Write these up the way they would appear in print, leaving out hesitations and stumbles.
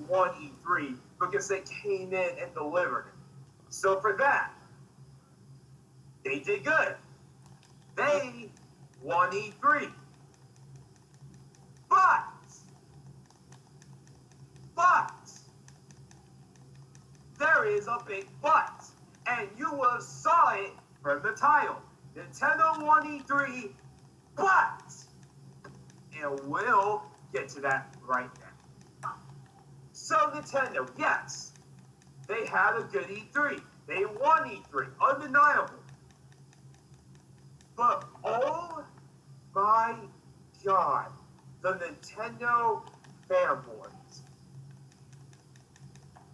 won E3 because they came in and delivered it. So for that, they did good. They won E3. But, there is a big but. And you will have saw it from the title. Nintendo won E3, but, and we'll get to that right now. So Nintendo, yes, they had a good E3. They won E3, undeniable. But oh my God, the Nintendo fanboys.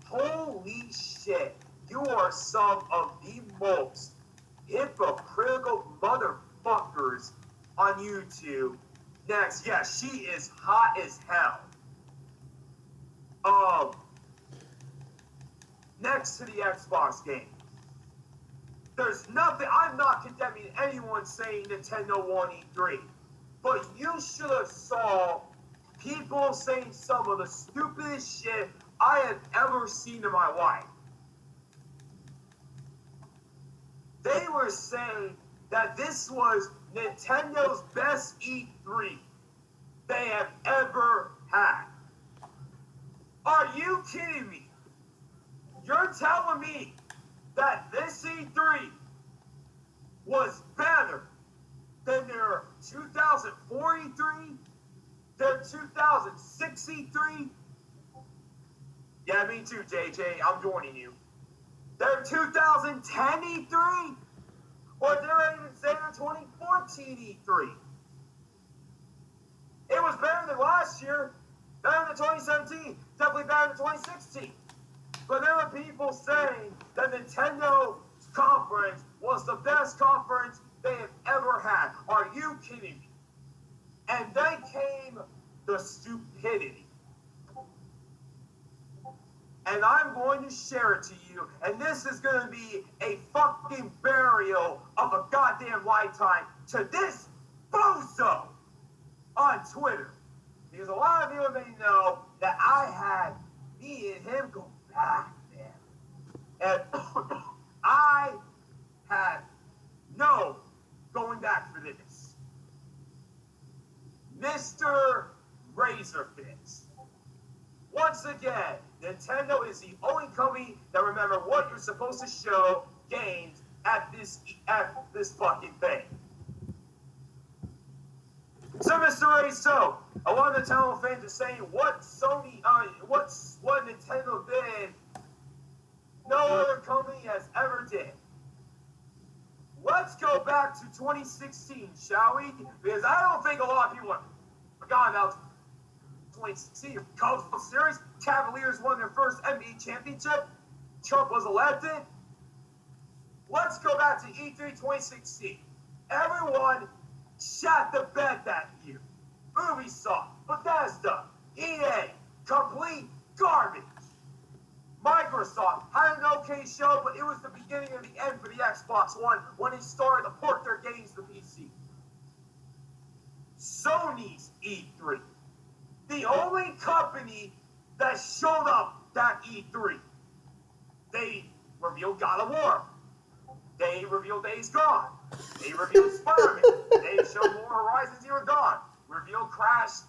Holy shit, you are some of the most hypocritical motherfuckers on YouTube. Next, yeah, she is hot as hell. Next to the Xbox game. There's nothing, I'm not condemning anyone saying Nintendo won E3, but you should have saw people saying some of the stupidest shit I have ever seen in my life. They were saying that this was Nintendo's best E3 they have ever had. Are you kidding me? You're telling me that this E3 was better than their 2004 E3, their 2006 E3? Yeah, me too, JJ. I'm joining you. Their 2010 E3? Or dare I even say their 2014 E3? It was better than last year, better than 2017, definitely better than 2016. But there are people saying that Nintendo's conference was the best conference they have ever had. Are you kidding me? And then came the stupidity. And I'm going to share it to you, and this is going to be a fucking burial of a goddamn lifetime to this bozo on Twitter. Because a lot of you may know that I had me and him go back there. And I had no going back for this. Mr. Razorfist. Once again, Nintendo is the only company that remember what you're supposed to show games at this fucking thing. So, Mr. Ray, so a lot of the Nintendo fans are saying what Sony, what Nintendo did, no other company has ever did. Let's go back to 2016, shall we? Because I don't think a lot of people have forgotten about 2016. College World Series, Cavaliers won their first NBA championship. Trump was elected. Let's go back to E3 2016. Everyone shot the bed that year. Ubisoft, Bethesda, EA, complete garbage. Microsoft had an okay show, but it was the beginning of the end for the Xbox One when they started to port their games to PC. Sony's E3. The only company that showed up that E3. They revealed God of War. They revealed Days Gone. They revealed Spider-Man. They showed more Horizon Zero Dawn. Revealed Crash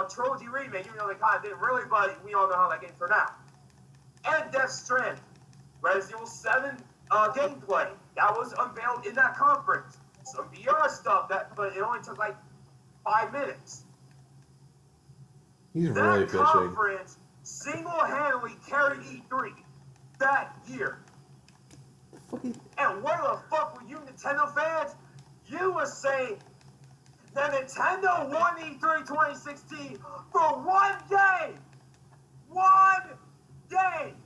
Trilogy Remake, even though they kind of didn't really, but we all know how that game turned out. And Death Stranding. Resident Evil 7 gameplay. That was unveiled in that conference. Some VR stuff, but it only took like 5 minutes. He's really fishing. That conference single-handedly carried E3 that year. And where the fuck were you Nintendo fans? You were saying that Nintendo won E3 2016 for one game! One game!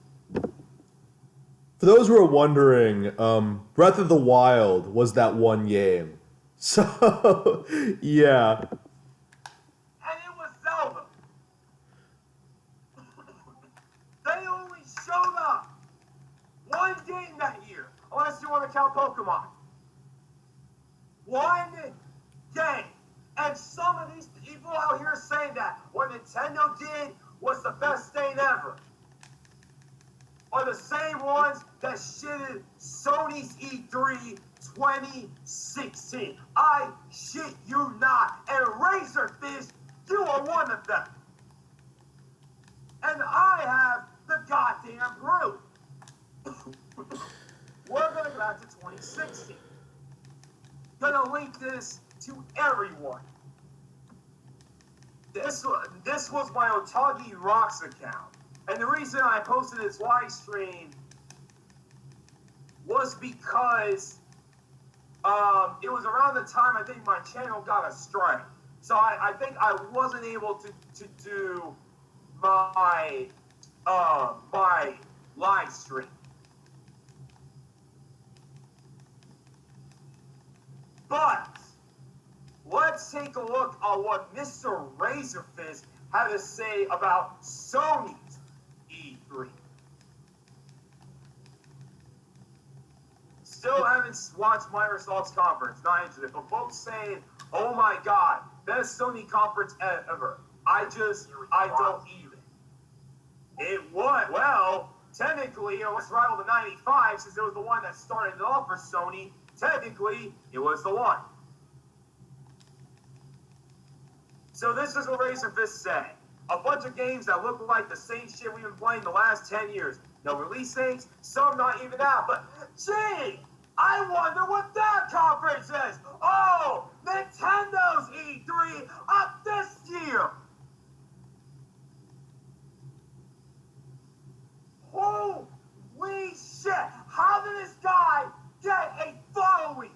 For those who are wondering, Breath of the Wild was that one game. So, yeah. And it was Zelda. They only showed up one game that year, unless you want to count Pokemon. One game. And some of these people out here saying that what Nintendo did was the best thing ever. 2016. I shit you not. And Razorfist, you are one of them. And I have the goddamn proof. We're gonna go back to 2016. Gonna link this to everyone. This was my Otagi Rocks account. And the reason I posted this live stream was because it was around the time I think my channel got a strike. So I think I wasn't able to do my my live stream. But let's take a look at what Mr. Razorfist had to say about Sony's E3. Still haven't watched Microsoft's conference, not into it, but folks saying, oh my god, best Sony conference ever. I don't even. It was, well, technically, let's rival the 95 since it was the one that started it off for Sony. Technically, it was the one. So this is what Razorfist said. A bunch of games that look like the same shit we've been playing the last 10 years. No release dates, some not even out, but gee, I wonder what that conference is. Oh, Nintendo's E3 of this year. Holy shit, how did this guy get a following?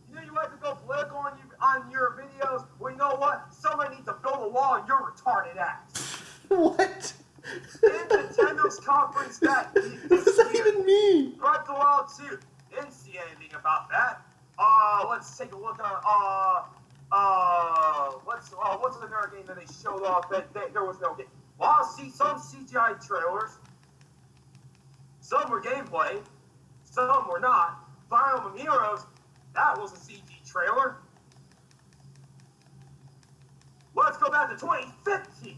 You know you like to go political on your videos? Well, you know what? Somebody needs to build a wall on your retarded ass. What? In Nintendo's conference that What does that even mean? Breath of the Wild 2. Didn't see anything about that. Let's take a look at what's another game that they showed off that there was no game. Well, I'll see some CGI trailers. Some were gameplay. Some were not. Fire Emblem Heroes, that was a CG trailer. Let's go back to 2015.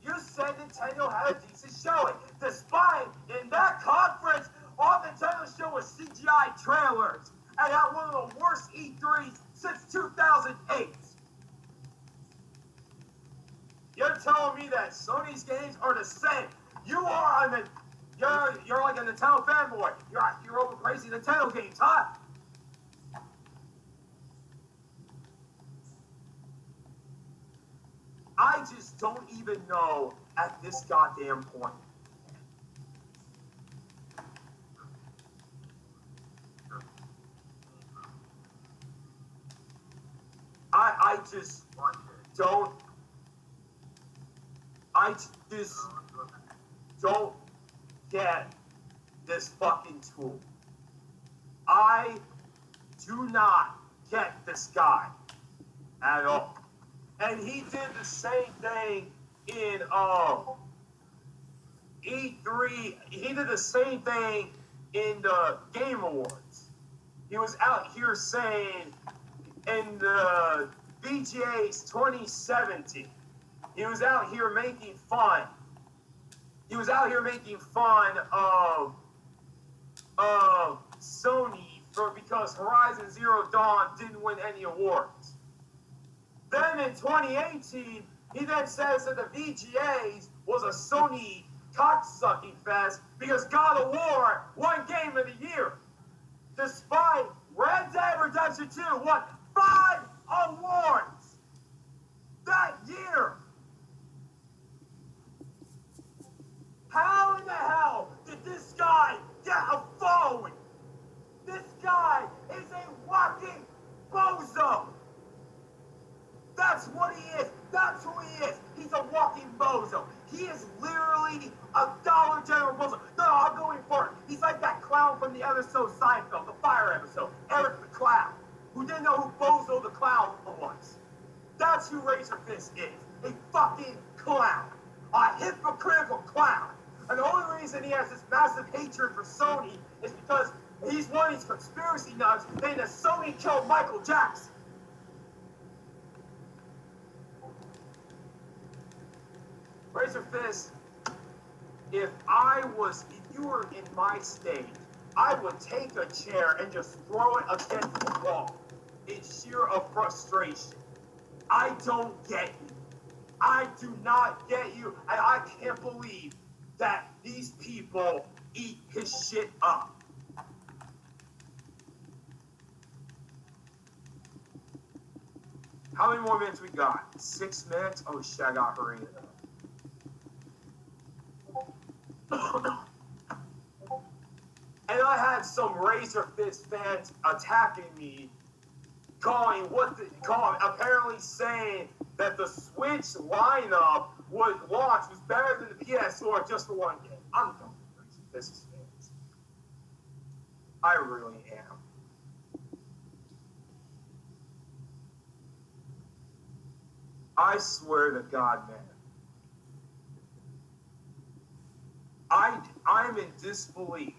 You said Nintendo had a decent showing. Despite, in that conference, all Nintendo showed was CGI trailers. And had one of the worst E3s since 2008. You're telling me that Sony's games are the same. You're like a Nintendo fanboy. You're over crazy Nintendo games, huh? I just don't even know at this goddamn point. I just don't get this fucking tool. I do not get this guy at all. And he did the same thing in E3. He did the same thing in the Game Awards. He was out here saying in the VGA's 2017, he was out here making fun. He was out here making fun of Sony because Horizon Zero Dawn didn't win any awards. Then in 2018, he then says that the VGAs was a Sony cocksucking fest because God of War won Game of the Year. Despite Red Dead Redemption 2 won 5 awards that year. How in the hell did this guy get a following? This guy is a walking bozo. That's what he is. That's who he is. He's a walking bozo. He is literally a Dollar General bozo. No, I'm going for it. He's like that clown from the episode Seinfeld, the fire episode, Eric the Clown, who didn't know who Bozo the Clown was. That's who Razorfist is. A fucking clown. A hypocritical clown. And the only reason he has this massive hatred for Sony is because he's one of these conspiracy nuts saying that Sony killed Michael Jackson. Razorfist, if you were in my state I would take a chair and just throw it against the wall in sheer of frustration. I don't get you. I do not get you, and I can't believe that these people eat his shit up. How many more minutes we got? 6 minutes? Oh shit, I got hurry it up. And I had some Razorfist fans attacking me, apparently saying that the Switch lineup was better than the PS4 just for one game. I'm done with Razorfist fans. I really am. I swear to God, man. I'm in disbelief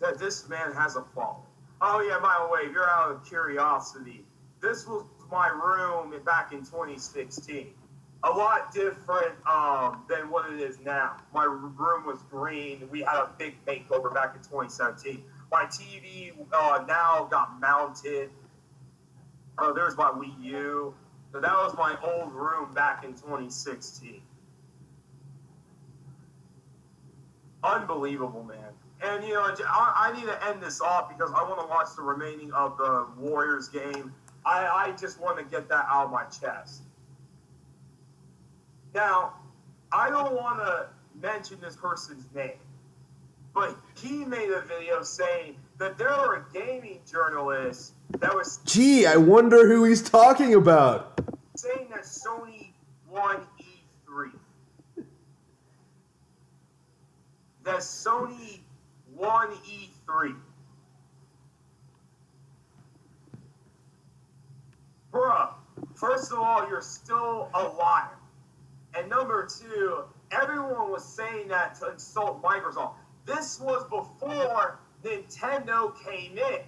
that this man has a fault. Oh yeah, by the way, if you're out of curiosity, this was my room back in 2016. A lot different than what it is now. My room was green. We had a big makeover back in 2017. My TV now got mounted. There's my Wii U. So that was my old room back in 2016. Unbelievable, man. And, you know, I need to end this off because I want to watch the remaining of the Warriors game. I just want to get that out of my chest. Now, I don't want to mention this person's name, but he made a video saying that there were gaming journalists that was... Gee, I wonder who he's talking about. Saying that Sony won E3. That Sony won E3. Bruh, first of all, you're still a liar. And number two, everyone was saying that to insult Microsoft. This was before Nintendo came in.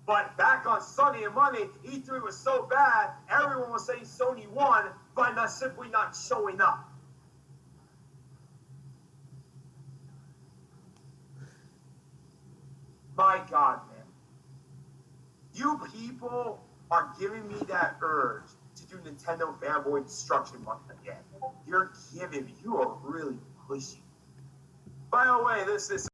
But back on Sunday and Monday, E3 was so bad, everyone was saying Sony won by simply not showing up. My God, man. You people are giving me that urge to do Nintendo fanboy destruction month again. You are really pushing. By the way, this is